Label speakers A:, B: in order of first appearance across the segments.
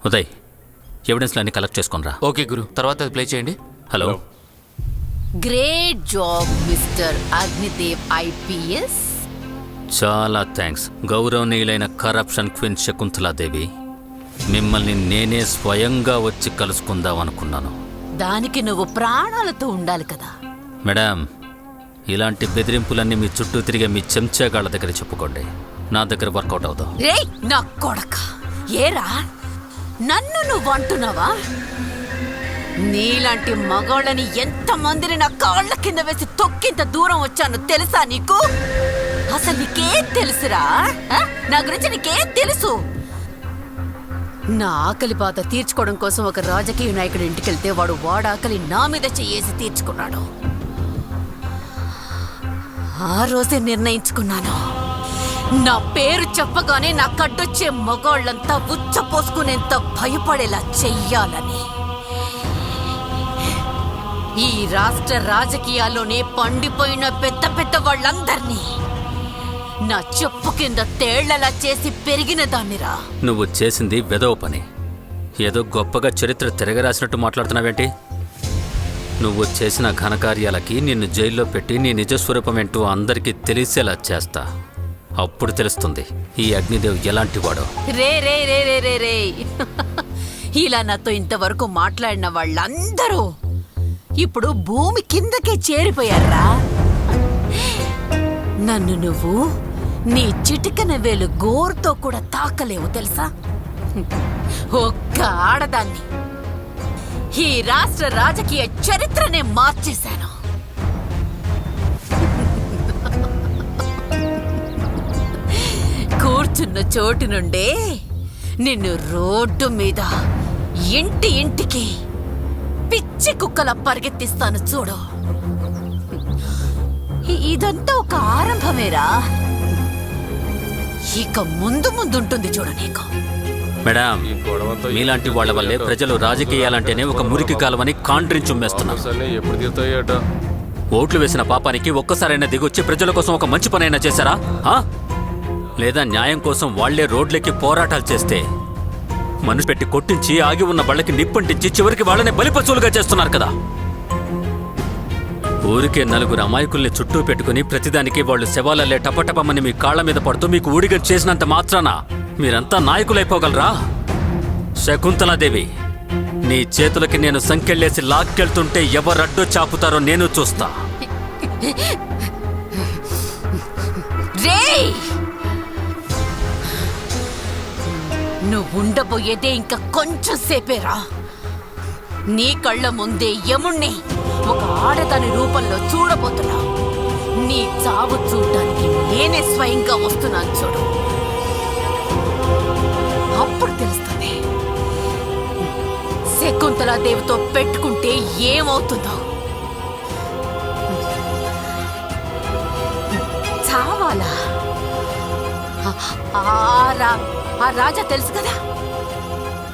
A: Uday, ఎవిడెన్స్లన్నీ collect చేసుకుని రా.
B: Okay గురు, తర్వాత అది ప్లే చేయండి.
A: Hello.
C: Great job mister Agnidev IPS.
A: చాలా థ్యాంక్స్ గౌరవనీయులైన కరప్షన్ క్వీన్ శకుంతలాదేవి. మిమ్మల్ని నేనే స్వయంగా వచ్చి కలుసుకుందాం అనుకున్నాను.
C: దానికి నువ్వు ప్రాణాలతో ఉండాలి కదా.
A: మేడం, ఇలాంటి బెదిరింపులన్నీ మీ చుట్టూ తిరిగే మీ చెంచాగాళ్ళ దగ్గర చెప్పుకోండి. నా దగ్గర వర్కౌట్ అవుతాం.
C: రేయ్ నా కొడక, ఏరా నన్ను నువ్వు అంటున్నావా? నీలాంటి మగోళ్ళని ఎంతమందిని నా కాళ్ళ కింద వేసి తొక్కింత దూరం వచ్చాను తెలుసా నీకు? అసలు నీకేం తెలుసురా? నా గురించి నీకేం తెలుసు? నా ఆకలి బాధ తీర్చుకోవడం కోసం ఒక రాజకీయ నాయకుడి ఇంటికెళ్తే వాడు ఆకలి నా మీద చేసి తీర్చుకున్నాడు. ఆ రోజే నిర్ణయించుకున్నాను, నా పేరు చెప్పగానే నా కడ్డొచ్చే మగాళ్ళంతా ఉచ్చపోసుకునేంత భయపడేలా చెయ్యాలని. ఈ రాష్ట్ర రాజకీయాల్లోనే పండిపోయిన పెద్ద పెద్ద వాళ్ళందర్నీ నా చెప్పు కింద తేళ్లలా చేసి పెరిగిన దాన్నిరా.
A: నువ్వు చేసింది వెదవ పని. ఏదో గొప్పగా చరిత్ర తిరగరాసినట్టు మాట్లాడుతున్నావేంటి? నువ్వు చేసిన ఘనకార్యాలకి నిన్ను జైల్లో పెట్టి నీ నిజస్వరూపం ఏంటో అందరికీ తెలిసేలా చేస్తా. అప్పుడు తెలుస్తుంది ఈ అగ్నిదేవ్ ఎలాంటి వాడో.
C: రే రే రే రే రే రే ఇలా నాతో ఇంతవరకు మాట్లాడిన వాళ్ళందరూ ఇప్పుడు భూమి కిందకే చేరిపోయారా? నన్ను నువ్వు నీ చిటికన వేలు గోరుతో కూడా తాకలేవు తెలుసా? ఒక్క ఆడదాన్ని ఈ రాష్ట్ర రాజకీయ చరిత్రనే మార్చేశాను. కూర్చున్న చోటు నుండే నిన్ను రోడ్డు మీద ఇంటి ఇంటికి పిచ్చి కుక్కల పరిగెత్తిస్తాను చూడు. ఇదంతా ఒక ఆరంభమేరా, ఇక ముందు ముందుంటుంది చూడు నీకు.
A: మేడం, మీలాంటి వాళ్ల వల్లే ప్రజలు రాజకీయాలంటేనే ఒక మురికి కాలమని కాండ్రించుమ్మేస్తున్నారు. ఓట్లు వేసిన పాపానికి ఒక్కసారైనా దిగొచ్చి ప్రజల కోసం ఒక మంచి పనైనా చేశారా? లేదా న్యాయం కోసం వాళ్లే రోడ్లెక్కి పోరాటాలు చేస్తే మనసు పెట్టి కొట్టించి ఆగి ఉన్న బళ్ళకి నిప్పంటించి చివరికి వాళ్ళనే బలిపశువులుగా చేస్తున్నారు కదా. ఊరికే నలుగురు అమాయకుల్ని చుట్టూ పెట్టుకుని ప్రతిదానికి వాళ్ళు శవాలల్లే టపటపమని మీ కాళ్ల మీద పడుతూ మీకు ఊడిగా చేసినంత మాత్రాన మీరంతా నాయకులైపోగలరా? శకుంతలాదేవి, నీ చేతులకి నేను సంకెళ్ళేసి లాక్కెళ్తుంటే ఎవరడ్డో చాపుతారో నేను చూస్తా.
C: నువ్వుండబోయేదే ఇంకా కొంచెం సేపేరా. నీ కళ్ళ ముందే యముణ్ణి ఒక ఆడదాని రూపంలో చూడబోతున్నా. నీ చావు చూడటానికి నేనే స్వయంగా వస్తున్నాను చూడు. అప్పుడు తెలుస్తుంది శకుంతలాదేవితో పెట్టుకుంటే ఏమవుతుందో. చావాలా? ఆ రాజా తెలుసు కదా,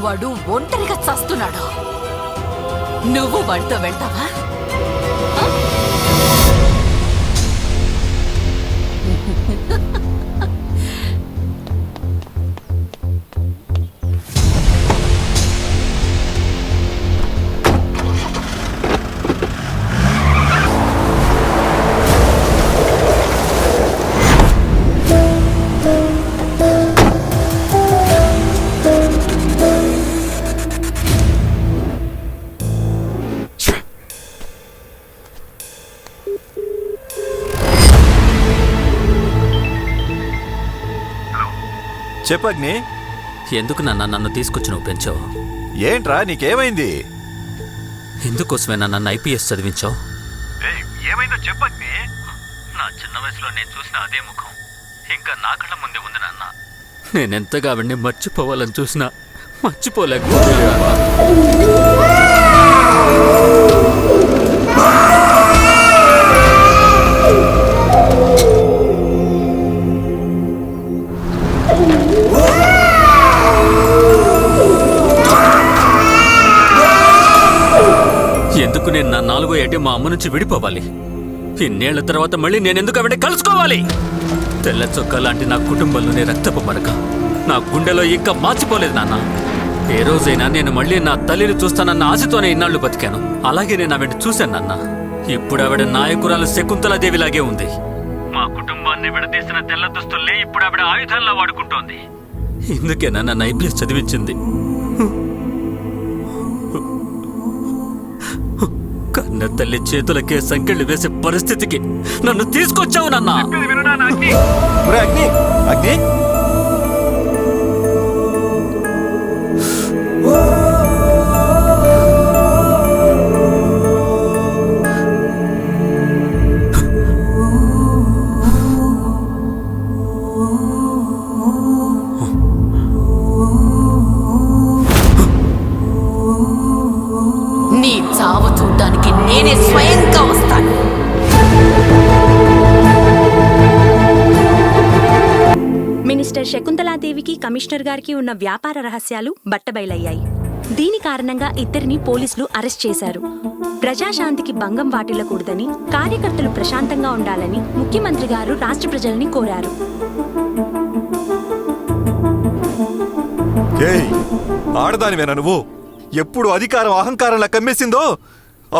C: వాడు ఒంటరిగా చస్తున్నాడు. నువ్వు వాడితో వెళ్తావా?
D: చెప్పగ్ని,
A: ఎందుకు నన్ను తీసుకొచ్చి నువ్వు పెంచావు?
D: ఏంట్రా నీకేమైంది?
A: ఎందుకోసమేనా నన్ను ఐపీఎస్ చదివించావు?
D: ఏమైందో చెప్పగ్ని.
A: నా చిన్న వయసులో నేను చూసిన అదే ముఖం ఇంకా నా కళ్ళ ముందే ఉంది నాన్న. నేనెంతగా ఆవిడ్ని మర్చిపోవాలని చూసినా మర్చిపోలేకపోయాను. ఎందుకు నేను నా 4వ ఏటే మా అమ్మ నుంచి విడిపోవాలి? ఇన్నేళ్ల తర్వాత మళ్ళీ నేనెందుకు ఆవిడ కలుసుకోవాలి? తెల్ల చొక్కా లాంటి నా కుటుంబంలోనే రక్తపు మరక నా గుండెలో ఇంకా మార్చిపోలేదు నాన్న. ఏ రోజైనా నేను మళ్ళీ నా తల్లిని చూస్తానన్న ఆశతోనే ఇన్నాళ్ళు బతికాను. అలాగే నేను ఆవిడ చూశాను నాన్న. ఇప్పుడు ఆవిడ నాయకురాలు శకుంతలాదేవిలాగే ఉంది. మా కుటుంబాన్ని విడదీసిన తెల్ల దుస్తుల్ని ఇప్పుడు ఆవిడ ఆయుధాల్లో వాడుకుంటోంది. ఇందుకే నన్ను ఐపీఎస్ చదివించింది. కన్న తల్లి చేతులకే సంకెళ్ళు వేసే పరిస్థితికి నన్ను తీసుకొచ్చావు నాన్న.
D: ఒరే అగ్ని, అగ్ని!
C: నీ చావు చూడ్డానికి నేనే స్వయంగా వస్తాను.
B: మినిస్టర్ శకుంతలాదేవికి కమిషనర్ గారికి ఉన్న వ్యాపార రహస్యాలు బట్టబయలయ్యాయి. దీని కారణంగా ఇద్దరిని పోలీసులు అరెస్ట్ చేశారు. ప్రజాశాంతికి భంగం వాటిల్లకూడదని, కార్యకర్తలు ప్రశాంతంగా ఉండాలని ముఖ్యమంత్రి గారు రాష్ట్ర ప్రజల్ని కోరారు.
D: ఆడదానివేనా నువ్వు? ఎప్పుడు అధికారం అహంకారంలా కమ్మేసిందో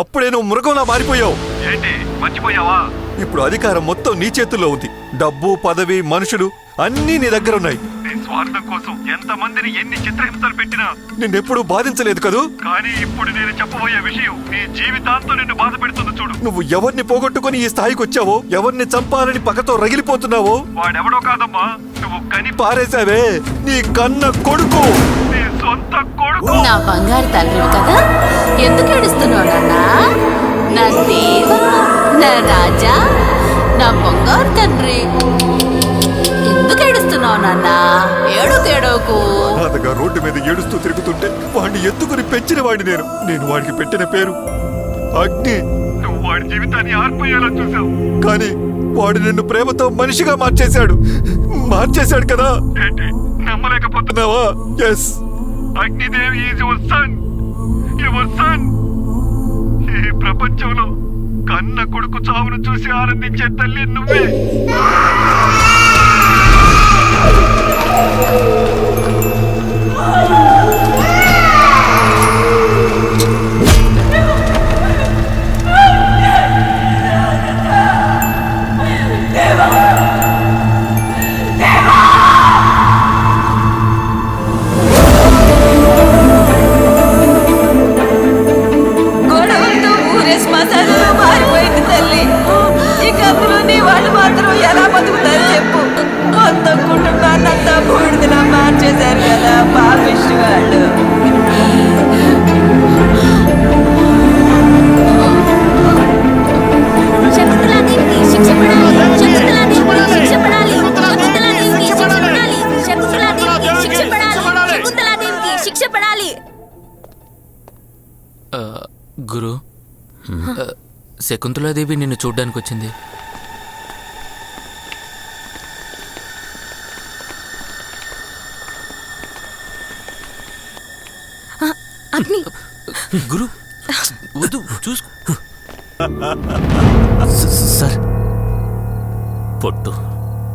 D: అప్పుడే నువ్వు మృగంలా మారిపోయావు. ఏంటి మర్చిపోయావా? ఇప్పుడు అధికారం మొత్తం నీ చేతుల్లో ఉంది. డబ్బు, పదవి, మనుషులు అన్నీ నీ దగ్గర ఉన్నాయి. నీ స్వార్థం కోసం ఎంతమందిని ఎన్ని చిత్రహింసలు పెట్టినా నిన్నెప్పుడు బాధించలేదు కదూ. కానీ ఇప్పుడు నేను చెప్పబోయే విషయం నీ జీవితాంతం నిన్ను బాధ పెడుతుంది. చూడు, నువ్వు ఎవరిని పోగొట్టుకుని ఈ స్థాయికి వచ్చావో, ఎవరిని చంపాలని పగతో రగిలిపోతున్నావో వాడెవడో కాదమ్మా, నువ్వు కని పారేశావే నీ కన్న కొడుకు, నీ సొంత కొడుకు.
C: నా బంగారు తండ్రి కదా, ఎందుకు ఏడుస్తున్నావు నాన్నా? నా దేవా, నా రాజా, నా బంగారు తండ్రి, ఎందుకు ఏడుస్తున్నావు నాన్నా? ఏడోకు.
D: అతగా రోడ్డు మీద ఏడుస్తూ తిరుగుతుంటే వాడిని ఎత్తుకుని పెంచిన వాడిని నేను వాడికి పెట్టిన పేరు అగ్ని. నువ్వు వాడి జీవితాన్ని ఆర్పేయాలో చూసావు, కానీ వాడు నిన్ను ప్రేమతో మనిషిగా మార్చేశాడు కదా. ఏంటి నమ్మలేకపోతున్నావా? Yes, Agnidevi is your son. Your son. ఈ ప్రపంచంలో కన్న కొడుకు చావును చూసి ఆనందించే తల్లి నువ్వే.
C: గొడవలతో ఊరే శ్మశానంలో మారిపోయింది తల్లి. ఇక అందులో నీ వాళ్ళు మాత్రం ఎలా బతుకుతారు చెప్పు? మొత్తం కుటుంబాన్ని అంతా బూడిదలా మార్చేశారు కదా పాపిష్టి వాళ్ళు.
A: గురు, శకుంతలాదేవి నిన్ను చూడ్డానికి వచ్చింది. గురు వద్దు, చూసుకో.
E: సార్,
A: పొట్టు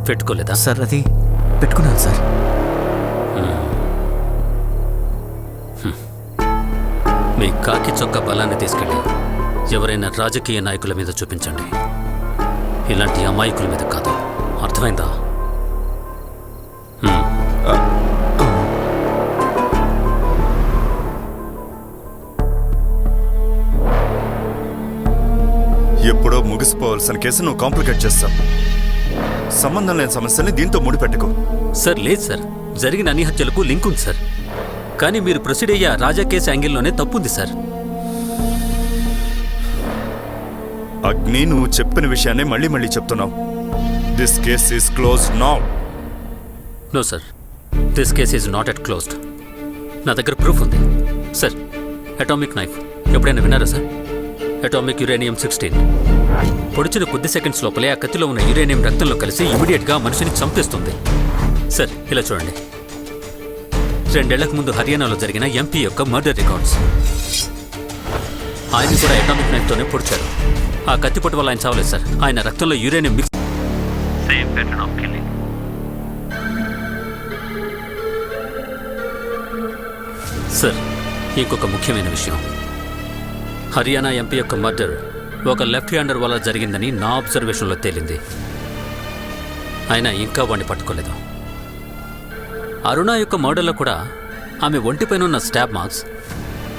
A: పెట్టుకోలేదా?
E: సార్ అది పెట్టుకున్నాను సార్.
A: మీ కాకి చొక్క బలాన్ని తీసుకెళ్ళి ఎవరైనా రాజకీయ నాయకుల మీద చూపించండి. ఇలాంటి అమాయకుల మీద కాదు. అర్థమైందా?
D: ఎప్పుడో ముగిసిపోవాల్సిన కేసు నువ్వు కాంప్లికేట్ చేస్తావు. సంబంధం లేని సమస్యల్ని దీంతో ముడిపెట్టుకో.
A: సార్, లేదు సార్. జరిగిన అన్ని హత్యలకు లింక్ ఉంది సార్. కానీ మీరు ప్రొసీడ్ అయ్యే రాజా కేసు యాంగిల్లోనే తప్పుంది సార్.
D: అగ్ని, నువ్వు చెప్పిన విషయాన్ని మళ్ళీ మళ్ళీ చెప్తున్నావు. This case is closed now.
A: No sir, this case is not at closed. నా దగ్గర ప్రూఫ్ ఉంది సార్. అటామిక్ నైఫ్ ఎప్పుడైనా విన్నారా సార్? అటామిక్ యురేనియం 16 పొడిచిన కొద్ది సెకండ్స్ లోపలే ఆ కత్తిలో ఉన్న యురేనియం రక్తంలో కలిసి ఇమీడియట్గా మనిషిని చంపేస్తుంది. సార్, ఇలా చూడండి. 2 ఏళ్లకు ముందు హర్యానాలో జరిగిన ఎంపీ యొక్క మర్డర్ రికార్డ్స్. ఆయన కూడా అటామిక్ నైఫ్తోనే పొడిచారు. ఆ కత్తిపొట్టు వల్ల ఆయన చావలేదు సార్. ఆయన రక్తంలో uranium mix. Same pattern of killing. Sir ఇంకొక ముఖ్యమైన విషయం, హర్యానా ఎంపీ యొక్క మర్డర్ ఒక లెఫ్ట్ హ్యాండర్ వల్ల జరిగిందని నా అబ్జర్వేషన్లో తేలింది. అయినా ఇంకా వాడిని పట్టుకోలేదు. అరుణ యొక్క మర్డర్లో కూడా ఆమె ఒంటిపైన ఉన్న stab marks,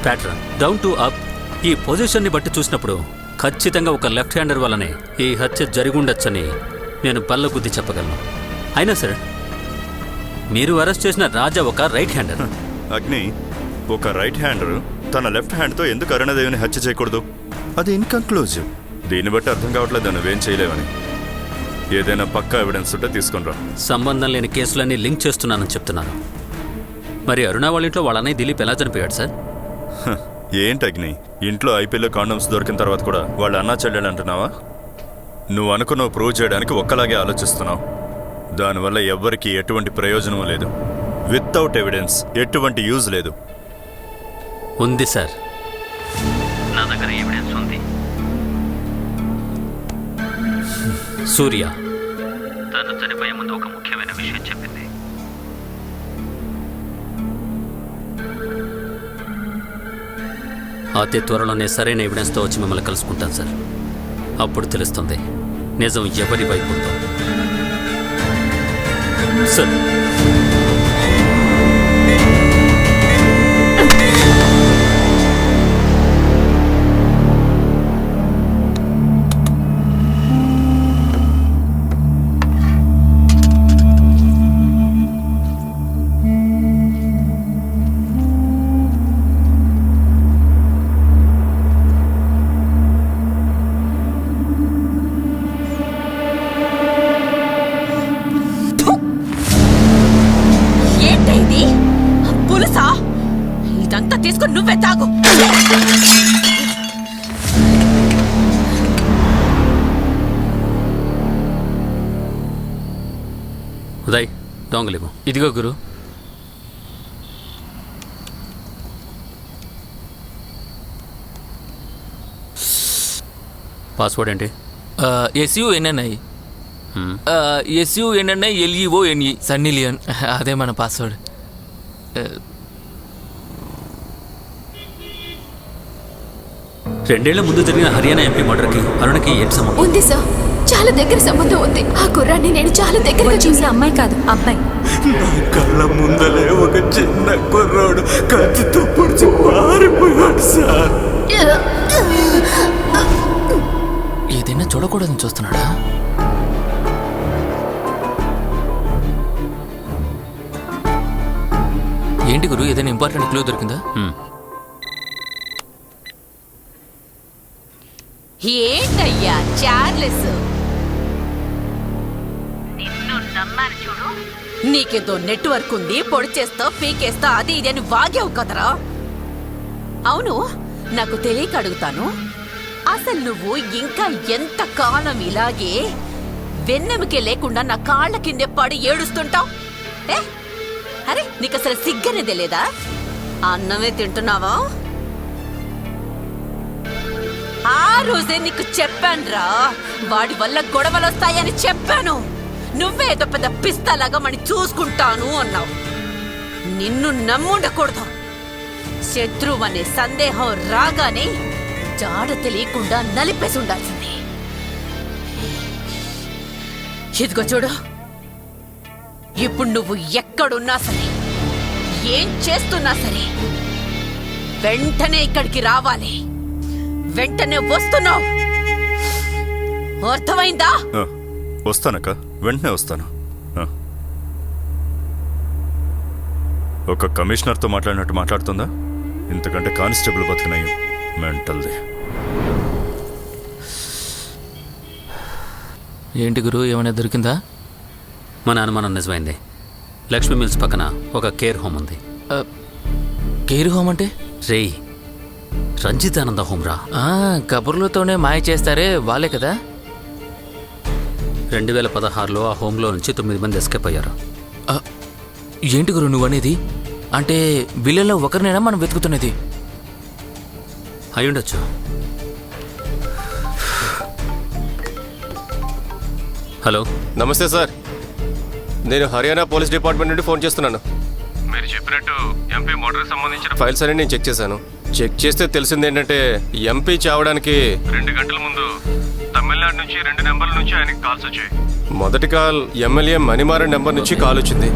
A: pattern, down to up, ఈ పొజిషన్ని బట్టి చూసినప్పుడు ఖచ్చితంగా ఒక లెఫ్ట్ హ్యాండర్ వల్లనే ఈ హత్య జరిగుండొచ్చని నేను బల్లగుద్ది చెప్పగలను. అయినా సార్, మీరు అరెస్ట్ చేసిన రాజా ఒక రైట్ హ్యాండర్.
F: అగ్ని, ఒక రైట్ హ్యాండర్ తన లెఫ్ట్ హ్యాండ్తో ఎందుకు అరుణదేవిని హత్య చేయకూడదు? అది ఇన్కన్క్లూజివ్. దీన్ని బట్టి అర్థం కావట్లేదు నువ్వేం చేయలేవని. ఏదైనా పక్కా ఎవిడెన్స్ ఉంటే తీసుకుని రా.
A: సంబంధం లేని కేసులన్నీ లింక్ చేస్తున్నానని చెప్తున్నారు. మరి అరుణ వాళ్ళ ఇంట్లో వాళ్ళ అన్నయ్య దిలీప్ ఎలా చనిపోయాడు సార్?
F: ఏంటి అగ్ని, ఇంట్లో ఐపీఎల్లో కాండమ్స్ దొరికిన తర్వాత కూడా వాళ్ళ అన్నా చెల్లెలు అంటున్నావా? నువ్వు అనుకున్నావు ప్రూవ్ చేయడానికి ఒక్కలాగే ఆలోచిస్తున్నావు. దానివల్ల ఎవ్వరికీ ఎటువంటి ప్రయోజనం లేదు. వితౌట్ ఎవిడెన్స్ ఎటువంటి యూజ్ లేదు.
A: ఉంది సార్, నా దగ్గర ఎవిడెన్స్ ఉంది. సూర్య తను చనిపోయే ముందు ఒక ముఖ్యమైన విషయం చెప్పింది. అతి త్వరలోనే సరైన ఎవిడెన్స్తో వచ్చి మిమ్మల్ని కలుసుకుంటాను సార్. అప్పుడు తెలుస్తుంది నిజం ఎవరి వైపు ఉందో. సార్,
C: ఇదంతా తీసుకుని నువ్వే తాగు.
A: ఉదయ్, దొంగలేము.
G: ఇదిగో గురు.
A: పాస్వర్డ్ ఏంటి?
G: SUNNI SUNNI Sunny Leone. అదే మన పాస్వర్డ్.
A: రెండేళ్ల ముందు జరిగిన హర్యానా ఎంపీ మర్డర్కి అరుణకి ఏంటి సంబంధం?
H: ఉంది సార్, చాలా దగ్గర సంబంధం ఉంది. ఆ కుర్రాన్ని నేను చాలా దగ్గరగా
B: చూసిన అమ్మాయి కాదు, అబ్బాయి.
E: నా కళ్ళ ముందలే ఒక చిన్న కుర్రాడు కత్తితో పొడిచి పారిపోయాడు సార్.
G: ఏదైనా చూడకూడదని చూస్తున్నాడా? ఏంటి గురు, ఏదైనా ఇంపార్టెంట్ క్లూ దొరికిందా?
C: ఏంటయ్యా చార్లెస్, నిన్ను నమ్మాను చూడు. నీకేదో నెట్వర్క్ ఉంది, పొడి చేస్తావు, పీకేస్తా, అది ఇది అని వాగావు కదరా. అవును, నాకు తెలియక అడుగుతాను, అసలు నువ్వు ఇంకా ఎంత కాలం ఇలాగే వెన్నెముకే లేకుండా నా కాళ్ళ కిందే పడి ఏడుస్తుంటావు? అరే, నీకు అసలు సిగ్గనేదే లేదా? అన్నమే తింటున్నావా? ఆ రోజే నీకు చెప్పానురా, వాడి వల్ల గొడవలు వస్తాయని చెప్పాను. నువ్వే ఏదో పెద్ద పిస్తాలాగా మని చూసుకుంటాను అన్నావు. నిన్ను నమ్ముండకూడదు. శత్రువు అనే సందేహం రాగానే జాడ తెలియకుండా నలిపేసి ఉండాల్సింది. ఇదిగో చూడు, ఇప్పుడు నువ్వు ఎక్కడున్నా సరే, ఏం చేస్తున్నా సరే, వెంటనే ఇక్కడికి రావాలి. వెంటనే వస్తున్నావు, అర్థమైందా?
F: వస్తానక్క, వెంటనే వస్తాను. ఒక కమిషనర్తో మాట్లాడినట్టు మాట్లాడుతుందా? ఇంతకంటే కానిస్టేబుల్ బతికినాయి. మెంటల్ది.
G: ఏంటి గురు, ఏమైనా దొరికిందా?
A: మన అనుమానం నిజమైంది. లక్ష్మీ మిల్స్ పక్కన ఒక కేర్ హోమ్ ఉంది.
G: కేర్ హోమ్ అంటే?
A: రే, రంజితానంద హోమ్ రా.
G: కబుర్లతోనే మాయ చేస్తారే వాళ్ళే కదా.
A: 2016లో ఆ హోమ్లో నుంచి 9 మంది ఎస్కేప్ అయ్యారు.
G: ఏంటి గురు నువ్వు అనేది? అంటే వీళ్ళలో ఒకరినైనా మనం వెతుకుతున్నది?
A: అయ్యుండొచ్చు. హలో,
I: నమస్తే సార్, నేను హర్యానా పోలీస్ డిపార్ట్మెంట్ నుండి ఫోన్ చేస్తున్నాను. మీరు చెప్పినట్టు ఎంపీ మోటార్కి సంబంధించిన ఫైల్స్ అన్ని నేను చెక్ చేశాను. చెక్ చేస్తే తెలిసింది ఏంటంటే ఎంపీ చావడానికి 2 గంటల ముందు తమిళనాడు నుంచి 2 నెంబర్ల నుంచి ఆయనకి కాల్స్ వచ్చాయి. మొదటి కాల్ ఎమ్మెల్యే మణిమారన్ నెంబర్ నుంచి కాల్ వచ్చింది.